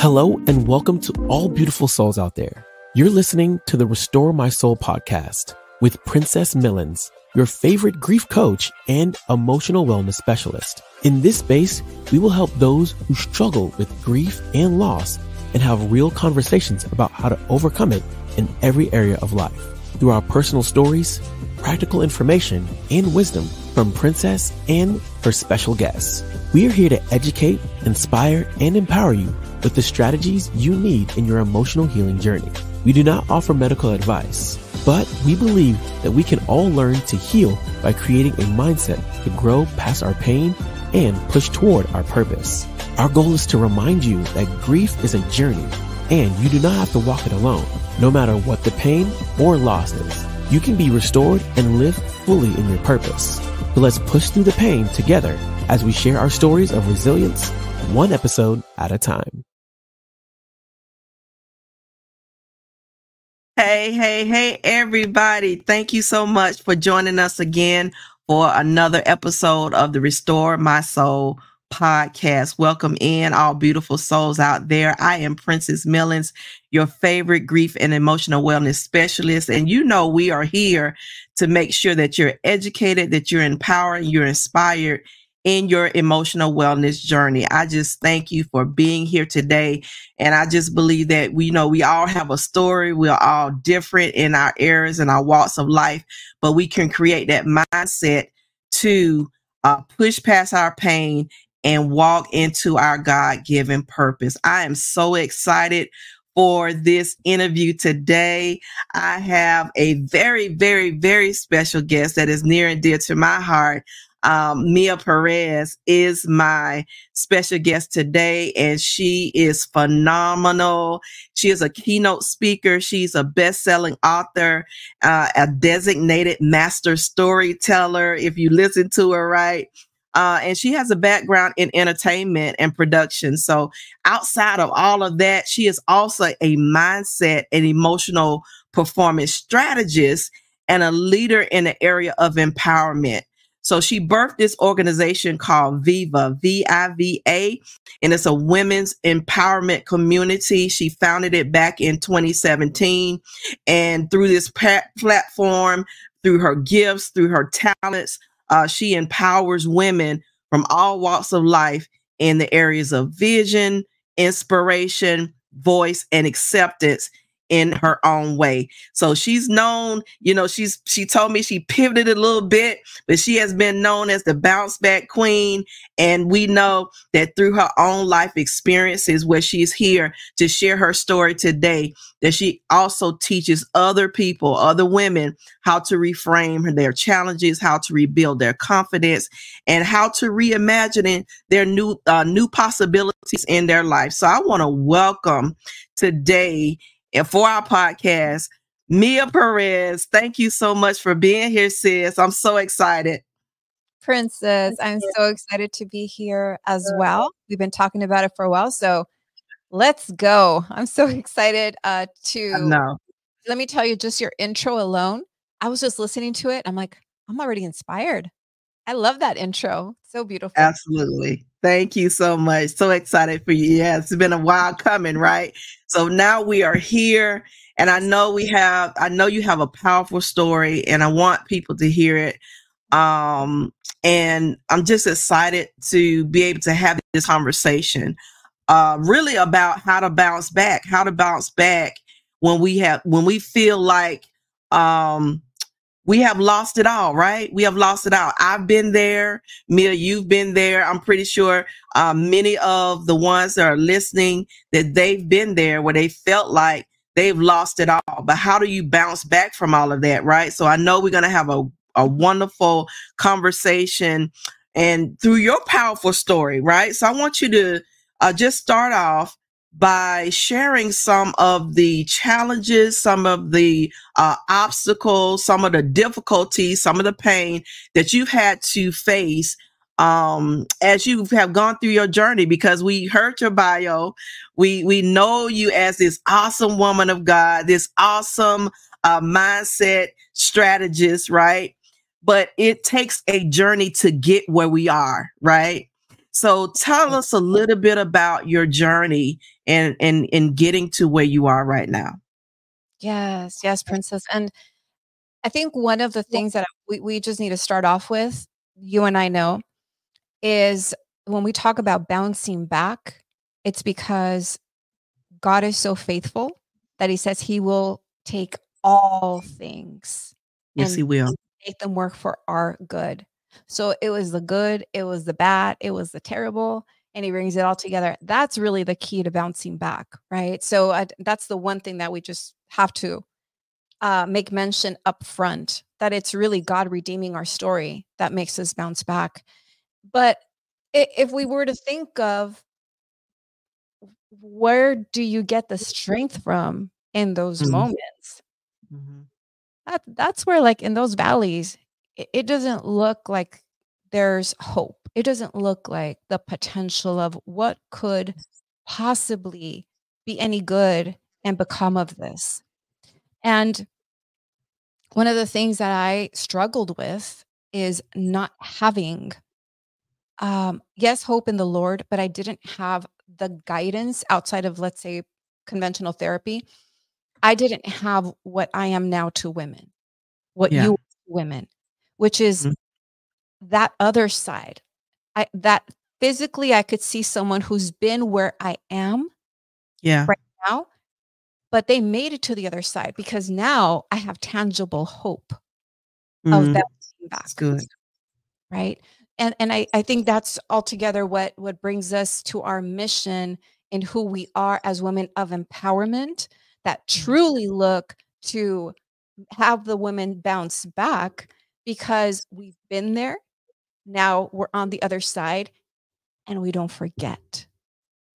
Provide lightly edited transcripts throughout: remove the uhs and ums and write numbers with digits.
Hello and welcome to all beautiful souls out there. You're listening to the Restore My Soul podcast with Princess Millens, your favorite grief coach and emotional wellness specialist. In this space, we will help those who struggle with grief and loss and have real conversations about how to overcome it in every area of life. Through our personal stories, practical information, and wisdom from Princess and her special guests. We are here to educate, inspire, and empower you with the strategies you need in your emotional healing journey. We do not offer medical advice, but we believe that we can all learn to heal by creating a mindset to grow past our pain and push toward our purpose. Our goal is to remind you that grief is a journey and you do not have to walk it alone. No matter what the pain or loss is, you can be restored and live fully in your purpose. So let's push through the pain together as we share our stories of resilience, one episode at a time. Hey, everybody. Thank you so much for joining us again for another episode of the Restore My Soul podcast. Welcome in all beautiful souls out there. I am Princess Millens, your favorite grief and emotional wellness specialist. And you know, we are here to make sure that you're educated, that you're empowered, you're inspired in your emotional wellness journey. I just thank you for being here today. And I just believe that we all have a story. We're all different in our areas and our walks of life, but we can create that mindset to push past our pain and walk into our God-given purpose. I am so excited for this interview today. I have a very, very, very special guest that is near and dear to my heart. Mia Perez is my special guest today, and she is phenomenal. She is a keynote speaker. She's a best-selling author, a designated master storyteller, if you listen to her right. And she has a background in entertainment and production. So outside of all of that, she is also a mindset and emotional performance strategist and a leader in the area of empowerment. So she birthed this organization called V.I.V.A, V-I-V-A, and it's a women's empowerment community. She founded it back in 2017. And through this platform, through her gifts, through her talents, she empowers women from all walks of life in the areas of vision, inspiration, voice, and acceptance in her own way. So she's known, she told me she pivoted a little bit, but she has been known as the bounce back queen. And we know that through her own life experiences, where she's here to share her story today, that she also teaches other people, other women, how to reframe their challenges, how to rebuild their confidence, and how to reimagine their new possibilities in their life. So I want to welcome today, and for our podcast, Mia Perez. Thank you so much for being here, sis. I'm so excited. Princess, I'm so excited to be here as well. We've been talking about it for a while, so let's go. I'm so excited let me tell you, just your intro alone, I was just listening to it. I'm like, I'm already inspired. I love that intro. So beautiful. Absolutely. Thank you so much. So excited for you. Yeah, it's been a while coming, right? So now we are here, and I know you have a powerful story, and I want people to hear it. And I'm just excited to be able to have this conversation, really about how to bounce back when we feel like, we have lost it all, right? We have lost it all. I've been there. Mia, you've been there. I'm pretty sure many of the ones that are listening, that they've been there where they felt like they've lost it all. But how do you bounce back from all of that, right? So I know we're going to have a wonderful conversation and through your powerful story, right? So I want you to just start off by sharing some of the challenges, some of the obstacles, some of the difficulties, some of the pain that you've had to face as you have gone through your journey, because we heard your bio. We know you as this awesome woman of God, this awesome mindset strategist, right? But it takes a journey to get where we are, right? So tell us a little bit about your journey and getting to where you are right now. Yes, Princess. And I think one of the things that we just need to start off with, you and I know, is when we talk about bouncing back, it's because God is so faithful that he says he will take all things Yes, he will make them work for our good. So it was the good, it was the bad, it was the terrible, and he brings it all together. That's really the key to bouncing back, right? So that's the one thing that we just have to make mention up front, that it's really God redeeming our story that makes us bounce back. But if we were to think of where do you get the strength from in those moments, that's where, like, in those valleys, it doesn't look like there's hope. It doesn't look like the potential of what could possibly be any good and become of this. And one of the things that I struggled with is not having, yes, hope in the Lord, but I didn't have the guidance outside of, let's say, conventional therapy. I didn't have what I am now to women, what you are to women, which is that other side. That physically I could see someone who's been where I am right now, but they made it to the other side because now I have tangible hope of that back. That's good. Right. And I think that's altogether what brings us to our mission and who we are as women of empowerment that truly look to have the women bounce back because we've been there. Now we're on the other side and we don't forget.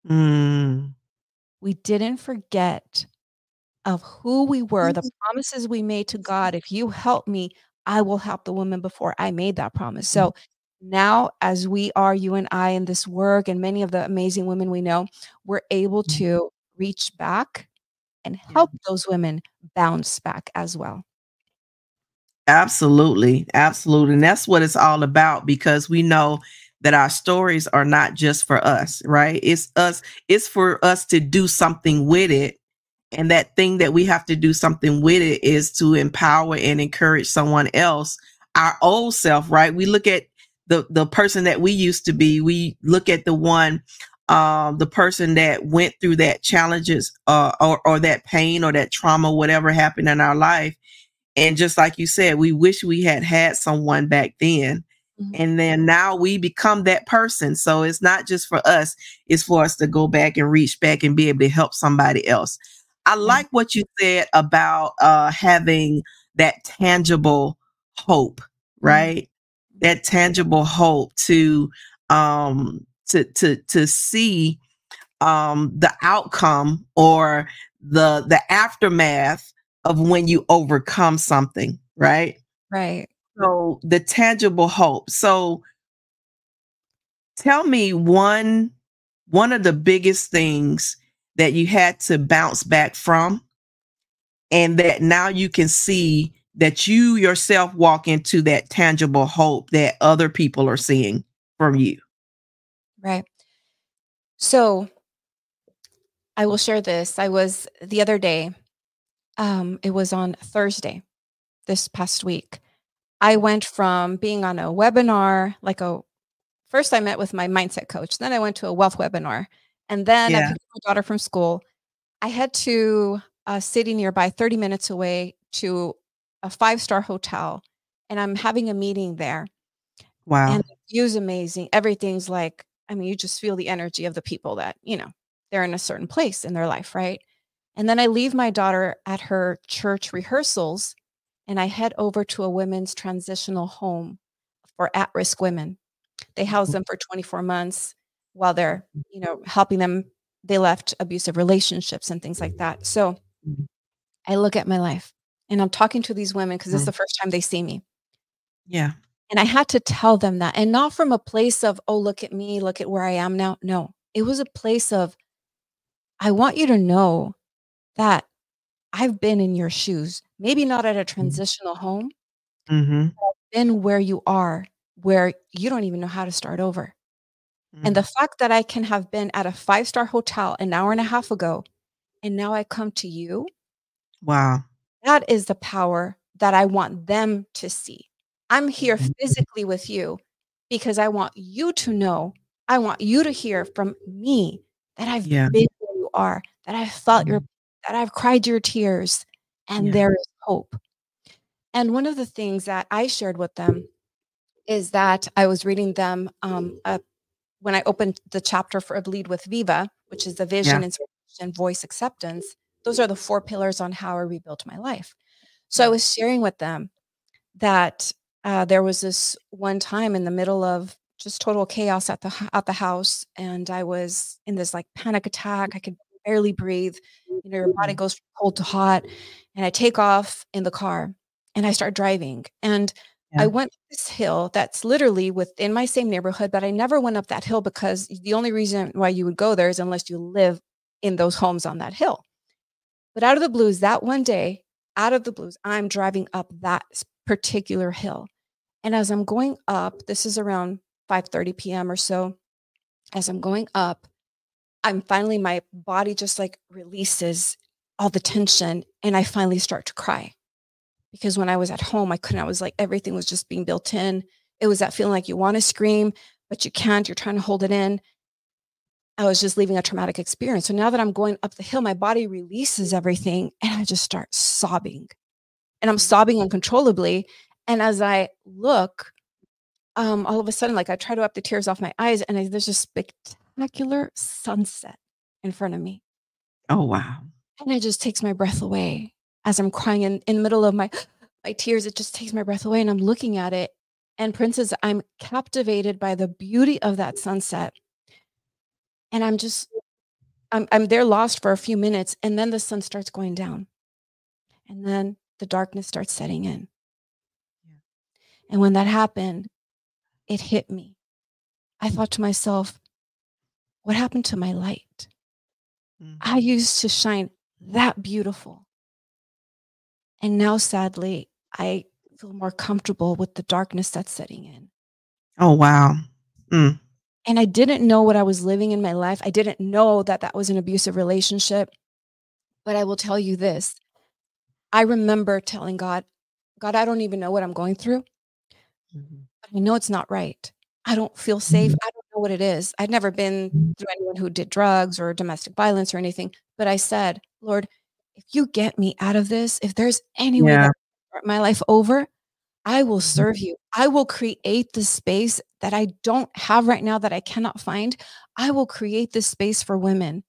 We didn't forget of who we were, the promises we made to God. If you help me, I will help the woman before I made that promise. So now, as we are, you and I, in this work, and many of the amazing women we know, we're able to reach back and help those women bounce back as well. Absolutely. Absolutely. And that's what it's all about, because we know that our stories are not just for us, right? It's for us to do something with it. And that thing that we have to do something with it is to empower and encourage someone else, our old self, right? We look at the person that we used to be. We look at the person that went through that challenges or that pain or that trauma, whatever happened in our life. And just like you said, we wish we had someone back then. And then now we become that person. So it's not just for us, it's for us to go back and reach back and be able to help somebody else. I like what you said about having that tangible hope, right? That tangible hope to see the outcome or the aftermath of when you overcome something, right? Right. So the tangible hope. So tell me one of the biggest things that you had to bounce back from, and that now you can see that you yourself walk into that tangible hope that other people are seeing from you. Right. So I will share this. I was the other day, it was on Thursday this past week. I went from being on a webinar, first I met with my mindset coach, then I went to a wealth webinar, and then I picked up my daughter from school. I had to a city nearby, 30 minutes away, to a 5-star hotel, and I'm having a meeting there. Wow. And the view's amazing. Everything's like, you just feel the energy of the people that, they're in a certain place in their life, right? And then I leave my daughter at her church rehearsals, and I head over to a women's transitional home for at-risk women. They house them for 24 months while they're, helping them. They left abusive relationships and things like that. So I look at my life and I'm talking to these women because it's the first time they see me. Yeah. And I had to tell them that, and not from a place of, oh, look at me, look at where I am now. No, it was a place of, I want you to know that I've been in your shoes, maybe not at a transitional home, but I've been where you are, where you don't even know how to start over. And the fact that I can have been at a 5-star hotel an hour and a half ago, and now I come to you. Wow. That is the power that I want them to see. I'm here physically with you because I want you to know, I want you to hear from me that I've been where you are, that I've felt that I've cried your tears, and there is hope. And one of the things that I shared with them is that I was reading them when I opened the chapter for Lead with V.I.V.A, which is the vision, inspiration, voice, acceptance. Those are the 4 pillars on how I rebuilt my life. So I was sharing with them that there was this one time in the middle of just total chaos at the house, and I was in this like panic attack. I could barely breathe. You know, your body goes from cold to hot, and I take off in the car and I start driving. And I went up this hill that's literally within my same neighborhood, but I never went up that hill because the only reason why you would go there is unless you live in those homes on that hill. But out of the blues, that one day, I'm driving up that particular hill. And as I'm going up, this is around 5:30 p.m. or so. As I'm going up, my body just like releases all the tension, and I finally start to cry. Because when I was at home, I was like, everything was just being built in. It was that feeling like you want to scream, but you can't. You're trying to hold it in. I was just leaving a traumatic experience. So now that I'm going up the hill, my body releases everything, and I just start sobbing. And I'm sobbing uncontrollably. And as I look, all of a sudden, like I try to wipe the tears off my eyes, and there's a spectacular sunset in front of me. Oh, wow. And it just takes my breath away. As I'm crying in the middle of my tears, it just takes my breath away, and I'm looking at it. And Princess, I'm captivated by the beauty of that sunset. And I'm there lost for a few minutes, and then the sun starts going down. And then the darkness starts setting in. And when that happened, it hit me. I thought to myself, what happened to my light? I used to shine that beautiful. And now, sadly, I feel more comfortable with the darkness that's setting in. Oh, wow. And I didn't know what I was living in my life. I didn't know that that was an abusive relationship. But I will tell you this. I remember telling God, I don't even know what I'm going through. But I know it's not right. I don't feel safe. I don't know what it is. I'd never been through anyone who did drugs or domestic violence or anything. But I said, Lord, if you get me out of this, if there's any way that I can start my life over, I will serve you. I will create the space that I don't have right now, that I cannot find. I will create this space for women.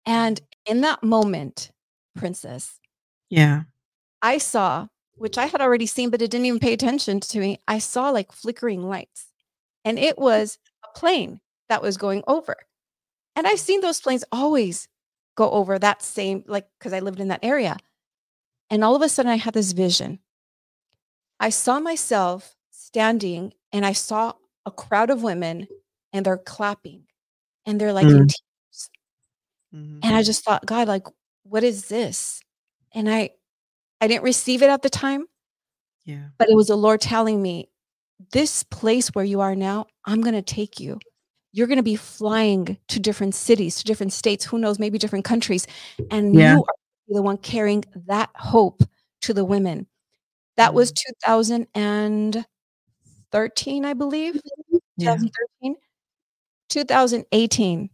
And in that moment, Princess, I saw, which I had already seen, but it didn't even pay attention to me. I saw like flickering lights, and it was a plane that was going over. And I've seen those planes always go over that same, like, because I lived in that area. And all of a sudden I had this vision. I saw myself standing, and I saw a crowd of women, and they're clapping, and they're like in tears. And I just thought, God, like, what is this? And I didn't receive it at the time. But it was the Lord telling me, this place where you are now, I'm going to take you. You're going to be flying to different cities, to different states, who knows, maybe different countries. And you are the one carrying that hope to the women. That was 2013, I believe. 2013. 2018,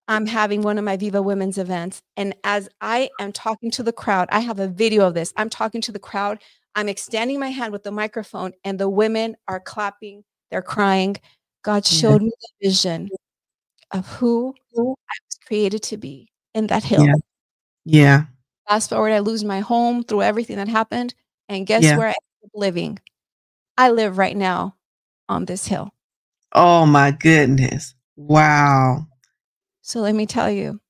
I'm having one of my V.I.V.A women's events. And as I am talking to the crowd, I have a video of this. I'm talking to the crowd. I'm extending my hand with the microphone, and the women are clapping. They're crying. God showed me the vision of who I was created to be in that hill. Fast forward, I lose my home through everything that happened. And guess where I ended up living? I live right now on this hill. Oh, my goodness. Wow. So let me tell you,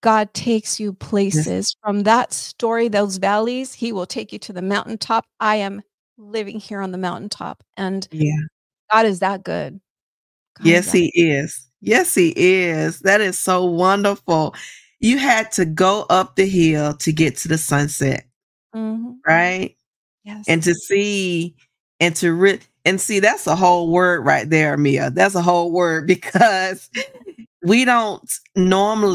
God takes you places from that story, those valleys. He will take you to the mountaintop. I am living here on the mountaintop, and God is that good. Yes, He is. Yes, He is. That is so wonderful. You had to go up the hill to get to the sunset, right? Yes. And to see, and to And see, that's a whole word right there, Mia. That's a whole word, because we don't want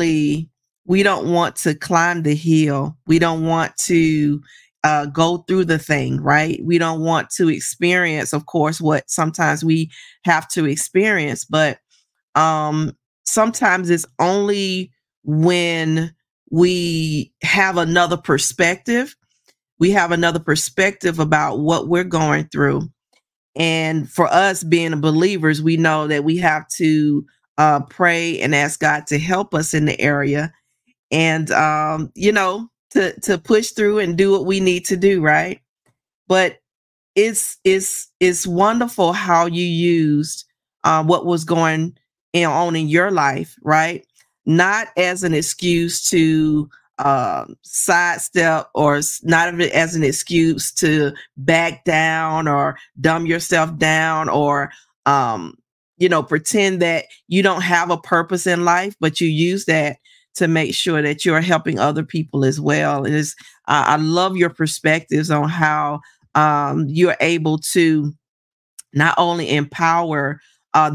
to climb the hill. We don't want to go through the thing, right? We don't want to experience, of course, what sometimes we have to experience. But sometimes it's only when we have another perspective. We have another perspective about what we're going through. And for us being believers, we know that we have to pray and ask God to help us in the area, and to push through and do what we need to do, right? But it's wonderful how you used what was going on in your life, right? Not as an excuse to sidestep, or not as an excuse to back down or dumb yourself down, or pretend that you don't have a purpose in life, but you use that to make sure that you're helping other people as well. I love your perspectives on how you're able to not only empower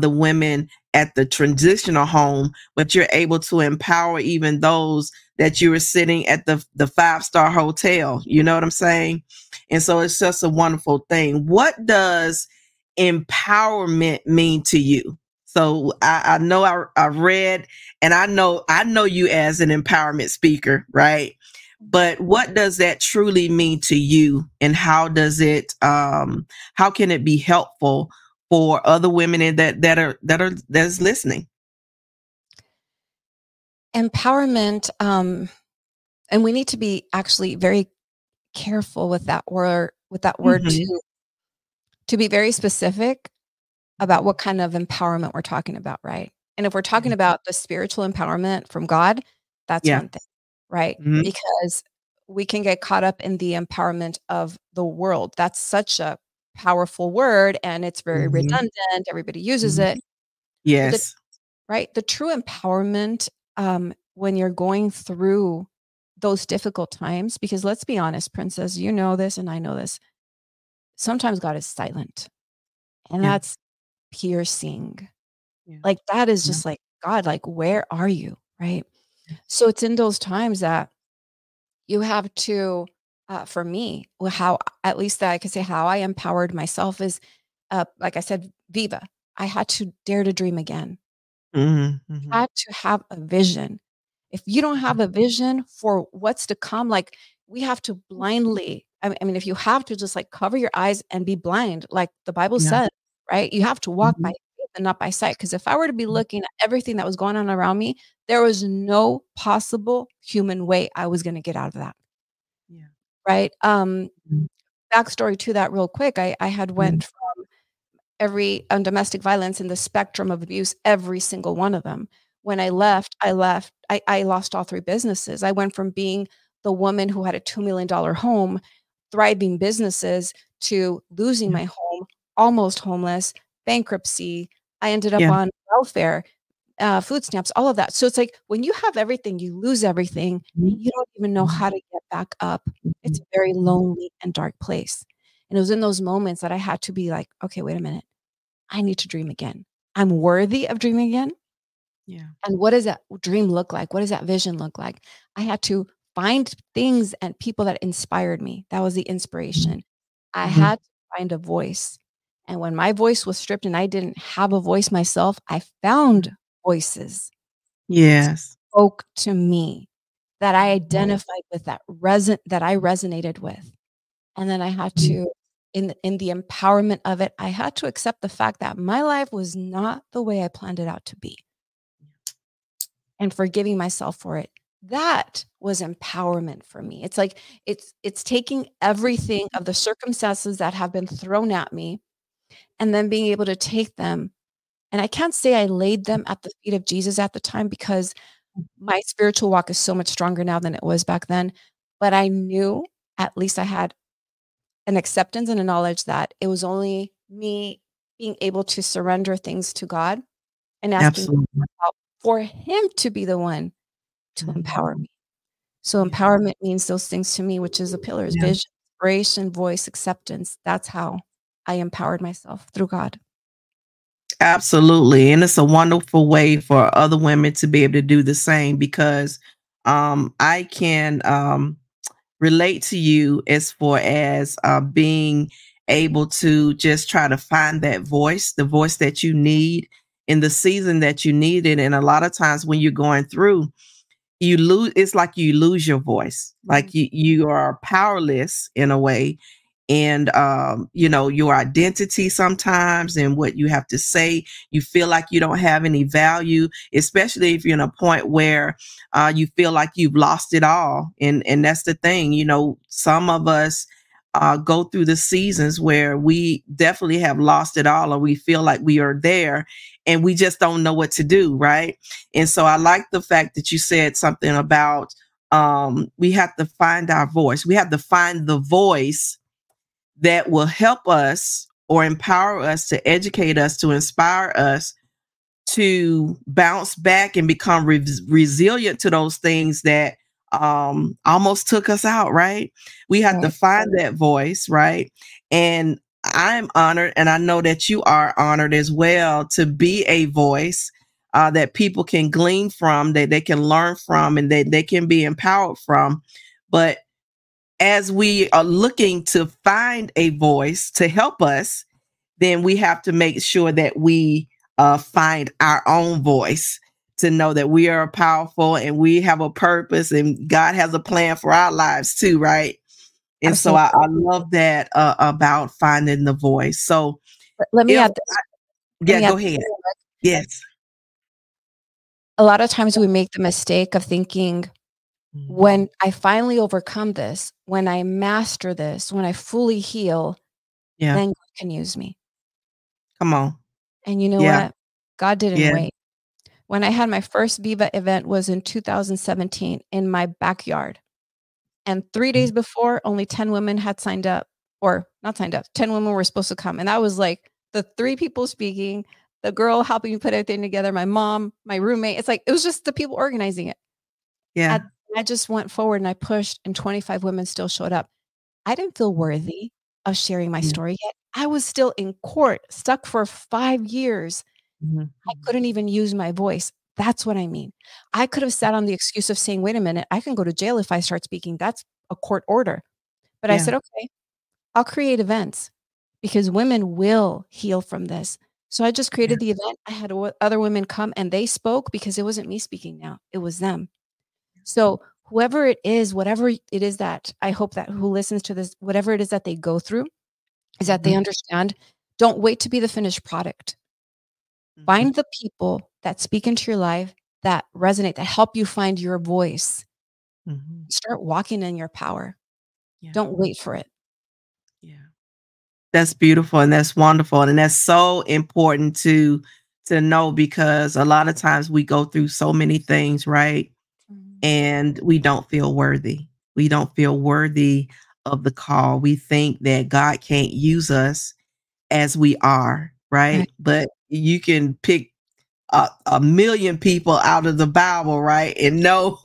the women at the transitional home, but you're able to empower even those that you were sitting at the 5-star hotel. You know what I'm saying? And so it's just a wonderful thing. What does empowerment mean to you? So I know I read, and I know you as an empowerment speaker, right? But what does that truly mean to you, and how does it how can it be helpful for other women that's listening? Empowerment, and we need to be actually very careful with that word to be very specific about what kind of empowerment we're talking about, right? And if we're talking about the spiritual empowerment from God, that's one thing, right? Because we can get caught up in the empowerment of the world. That's such a powerful word, and it's very redundant. Everybody uses it. Yes. Right? The true empowerment, when you're going through those difficult times, because let's be honest, Princess, you know this and I know this. Sometimes God is silent, and that's piercing. Like that is just like, God, like, where are you? Right? So it's in those times that you have to, for me, how, at least that I could say how I empowered myself is, like I said, V.I.V.A. I had to dare to dream again. I had to have a vision. If you don't have a vision for what's to come, like we have to blindly, I mean, if you have to just like cover your eyes and be blind, like the Bible says, right? You have to walk by faith and not by sight. Because if I were to be looking at everything that was going on around me, there was no possible human way I was going to get out of that. Right. Backstory to that real quick. I had went from every domestic violence in the spectrum of abuse, every single one of them. When I left, I lost all 3 businesses. I went from being the woman who had a $2 million home, thriving businesses, to losing my home, almost homeless, bankruptcy. I ended up on welfare, food stamps, all of that. So it's like when you have everything, you lose everything. You don't even know how to get back up. It's a very lonely and dark place. And it was in those moments that I had to be like, okay, wait a minute. I need to dream again. I'm worthy of dreaming again. And what does that dream look like? What does that vision look like? I had to find things and people that inspired me. That was the inspiration. I had to find a voice. And when my voice was stripped and I didn't have a voice myself, I found voices. Yes. Spoke to me that I identified with, that I resonated with. And then I had to, in the empowerment of it, I had to accept the fact that my life was not the way I planned it out to be. And forgiving myself for it. That was empowerment for me. It's like, it's taking everything of the circumstances that have been thrown at me and then being able to take them. And I can't say I laid them at the feet of Jesus at the time, because my spiritual walk is so much stronger now than it was back then. But I knew, at least I had an acceptance and a knowledge that it was only me being able to surrender things to God and asking for Him to be the one to empower me. So empowerment means those things to me, which is the pillars: vision, inspiration, voice, acceptance. That's how I empowered myself through God. Absolutely. And it's a wonderful way for other women to be able to do the same, because I can relate to you as far as being able to just try to find that voice, the voice that you need in the season that you need it. And a lot of times when you're going through, you lose, it's like you lose your voice, like you are powerless in a way. And you know, your identity sometimes and what you have to say, you feel like you don't have any value, especially if you're in a point where you feel like you've lost it all. And that's the thing, you know, some of us go through the seasons where we definitely have lost it all, or we feel like we are there and we just don't know what to do, right? And so I like the fact that you said something about we have to find our voice. We have to find the voice that will help us or empower us, to educate us, to inspire us to bounce back and become resilient to those things that almost took us out, right? We have to find that voice, right? And I'm honored, and I know that you are honored as well, to be a voice that people can glean from, that they can learn from, and that they can be empowered from. But as we are looking to find a voice to help us, then we have to make sure that we find our own voice, to know that we are powerful and we have a purpose, and God has a plan for our lives too, right? And Absolutely. so I love that about finding the voice. So let me add this. Go ahead. Yes. A lot of times we make the mistake of thinking, when I finally overcome this, when I master this, when I fully heal, then God can use me. Come on. And you know what? God didn't wait. When I had my first V.I.V.A event was in 2017 in my backyard. And 3 days before, only 10 women had signed up, or not signed up. 10 women were supposed to come. And that was like the 3 people speaking, the girl helping me put everything together, my mom, my roommate. It's like, it was just the people organizing it. Yeah. I just went forward and I pushed, and 25 women still showed up. I didn't feel worthy of sharing my story yet. I was still in court, stuck for 5 years. I couldn't even use my voice. That's what I mean. I could have sat on the excuse of saying, wait a minute, I can go to jail if I start speaking. That's a court order. But I said, okay, I'll create events, because women will heal from this. So I just created the event. I had other women come and they spoke, because it wasn't me speaking now. It was them. So whoever it is, whatever it is that I hope that who listens to this, whatever it is that they go through, is that they understand, don't wait to be the finished product. Find the people that speak into your life, that resonate, that help you find your voice. Start walking in your power. Don't wait for it. Yeah. That's beautiful, and that's wonderful, and that's so important to know, because a lot of times we go through so many things, right? And we don't feel worthy. We don't feel worthy of the call. We think that God can't use us as we are, right? But you can pick a million people out of the Bible, right? And know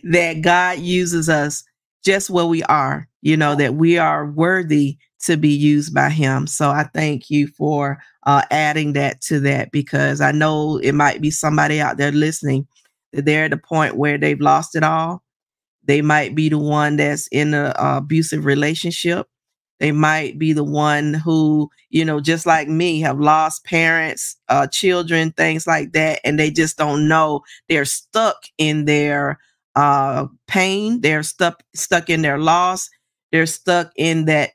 that God uses us just where we are, you know, that we are worthy to be used by him. So I thank you for adding that to that, because I know it might be somebody out there listening that they're at the point where they've lost it all. They might be the one that's in an abusive relationship. They might be the one who, you know, just like me, have lost parents, children, things like that. And they just don't know. They're stuck in their pain. They're stuck in their loss. They're stuck in that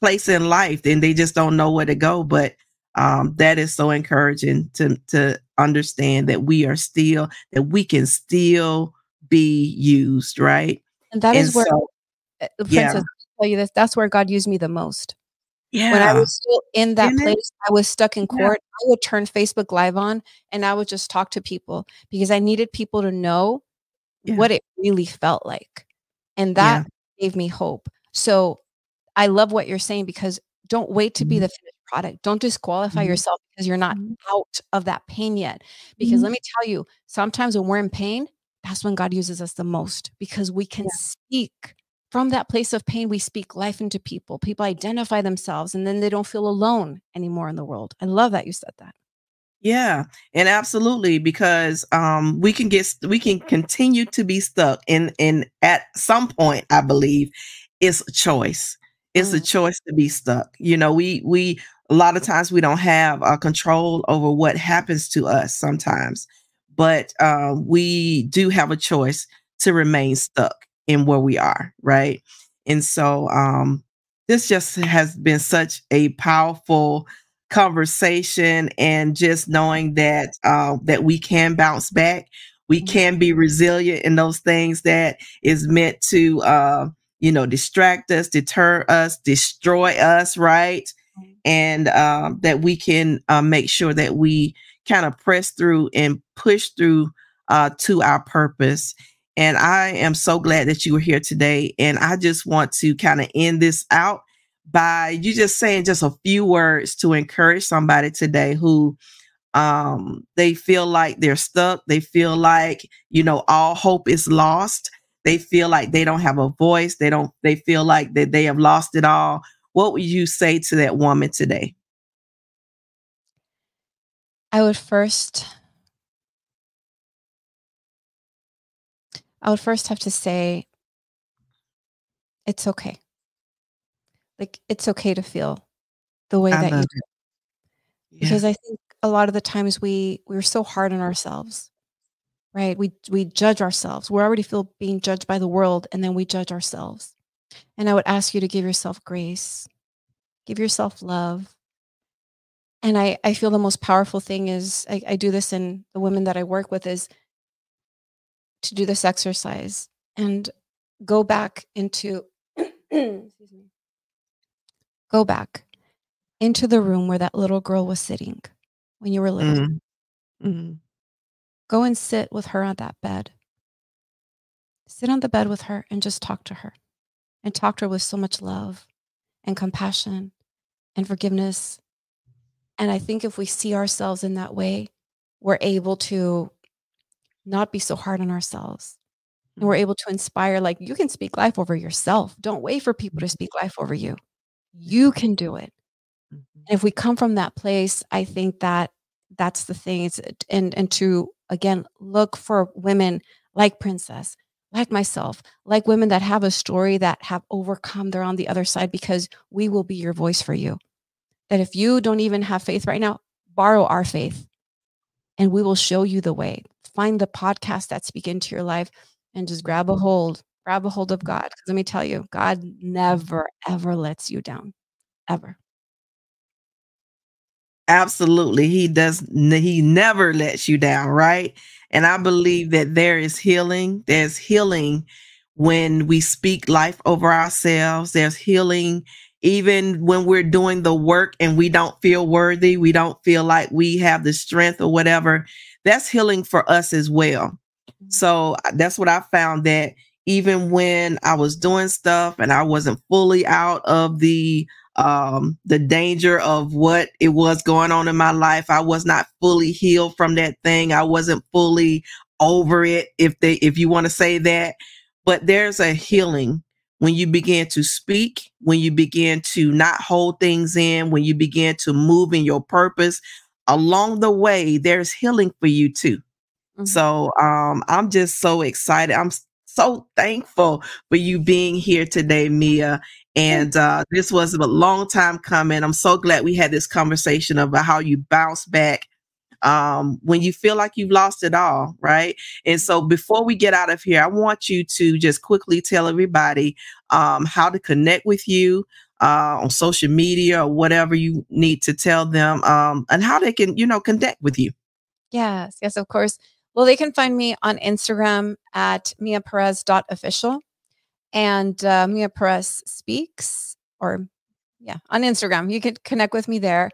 place in life, and they just don't know where to go. But that is so encouraging to understand that we can still be used, right? And that is where, Princess, tell you this, that's where God used me the most. When I was still in that place, I was stuck in court. I would turn Facebook Live on and I would just talk to people, because I needed people to know what it really felt like. And that gave me hope. So I love what you're saying, because don't wait to be the finished product. Don't disqualify yourself because you're not out of that pain yet. Because let me tell you, sometimes when we're in pain, that's when God uses us the most, because we can speak from that place of pain, we speak life into people. People identify themselves, and then they don't feel alone anymore in the world. I love that you said that. Yeah, and absolutely, because we can continue to be stuck in at some point, I believe it's a choice. It's a choice to be stuck. You know, we a lot of times we don't have control over what happens to us sometimes, but we do have a choice to remain stuck in where we are, right? And so this just has been such a powerful conversation, and just knowing that that we can bounce back, we can be resilient in those things that is meant to distract us, deter us, destroy us, right? And that we can make sure that we kind of press through and push through to our purpose. And I am so glad that you were here today, and I just want to kind of end this out by you just saying just a few words to encourage somebody today who they feel like they're stuck. They feel like, all hope is lost. They feel like they don't have a voice. They feel like that they have lost it all. What would you say to that woman today? I would first have to say, it's okay. Like, it's okay to feel the way that you do. Because I think a lot of the times we're so hard on ourselves, right? We judge ourselves. We already feel being judged by the world, and then we judge ourselves. And I would ask you to give yourself grace, give yourself love. And I feel the most powerful thing is, I do this in the women that I work with, is to do this exercise and go back into, go back into the room where that little girl was sitting when you were little. Go and sit with her on that bed. Sit on the bed with her and just talk to her. And talk to her with so much love and compassion and forgiveness. And I think if we see ourselves in that way, we're able to not be so hard on ourselves. And we're able to inspire, like, you can speak life over yourself. Don't wait for people to speak life over you. You can do it. And if we come from that place, I think that that's the thing. And to, again, look for women like Princess, like myself, like women that have a story, that have overcome, they're on the other side, because we will be your voice for you. That if you don't even have faith right now, borrow our faith and we will show you the way. Find the podcast that speak into your life and just grab a hold of God. Because let me tell you, God never, ever lets you down, ever. Absolutely. He never lets you down, right? And I believe that there is healing. There's healing when we speak life over ourselves. There's healing even when we're doing the work and we don't feel worthy. We don't feel like we have the strength or whatever. That's healing for us as well. So that's what I found, that even when I was doing stuff and I wasn't fully out of the danger of what it was going on in my life, I was not fully healed from that thing. I wasn't fully over it, if you want to say that. But there's a healing when you begin to speak, when you begin to not hold things in, when you begin to move in your purpose. Along the way, there's healing for you too. So I'm just so excited. I'm so thankful for you being here today, Mia. And this was a long time coming. I'm so glad we had this conversation about how you bounce back when you feel like you've lost it all, right? And so before we get out of here, I want you to just quickly tell everybody how to connect with you on social media or whatever you need to tell them, and how they can, connect with you. Yes, of course. Well, they can find me on Instagram at miaperez.official, and Mia Perez Speaks, or on Instagram. You can connect with me there.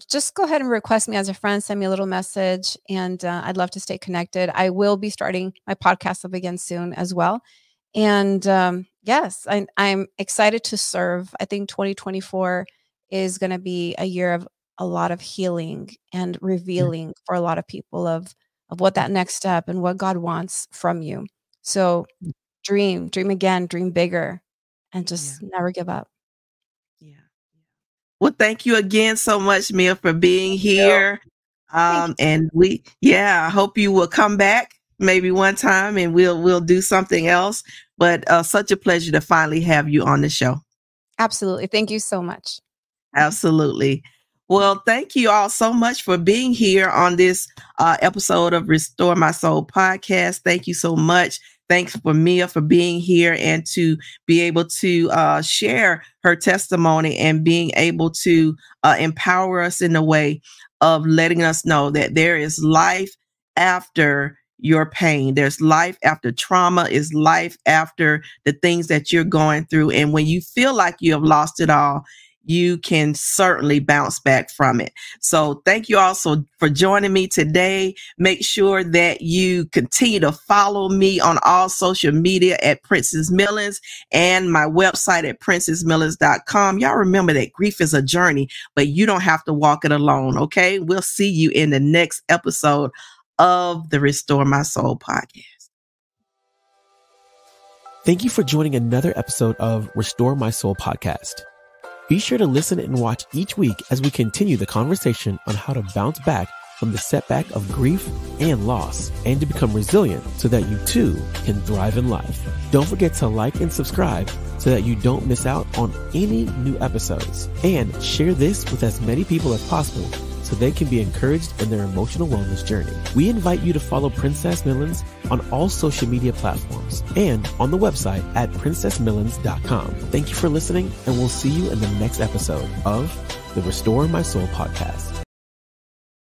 Just go ahead and request me as a friend, send me a little message, and I'd love to stay connected. I will be starting my podcast up again soon as well. And yes, I'm excited to serve. I think 2024 is going to be a year of a lot of healing and revealing for a lot of people of what that next step and what God wants from you. So dream again, dream bigger, and just never give up. Yeah. Well, thank you again so much, Mia, for being here. And I hope you will come back maybe one time and we'll do something else. But such a pleasure to finally have you on the show. Absolutely. Thank you so much. Absolutely. Well, thank you all so much for being here on this episode of Restore My Soul podcast. Thank you so much. Thanks for Mia for being here and to be able to share her testimony and being able to empower us in the way of letting us know that there is life after your pain. There's life after trauma, is life after the things that you're going through. And when you feel like you have lost it all, you can certainly bounce back from it. So thank you also for joining me today. Make sure that you continue to follow me on all social media at Princess Millens and my website at princessmillens.com. Y'all remember that grief is a journey, but you don't have to walk it alone. Okay. We'll see you in the next episode of the Restore My Soul podcast. Thank you for joining another episode of Restore My Soul podcast. Be sure to listen and watch each week as we continue the conversation on how to bounce back from the setback of grief and loss and to become resilient so that you too can thrive in life. Don't forget to like and subscribe so that you don't miss out on any new episodes, and share this with as many people as possible so they can be encouraged in their emotional wellness journey. We invite you to follow Princess Millens on all social media platforms and on the website at princessmillens.com. Thank you for listening, and we'll see you in the next episode of the Restore My Soul podcast.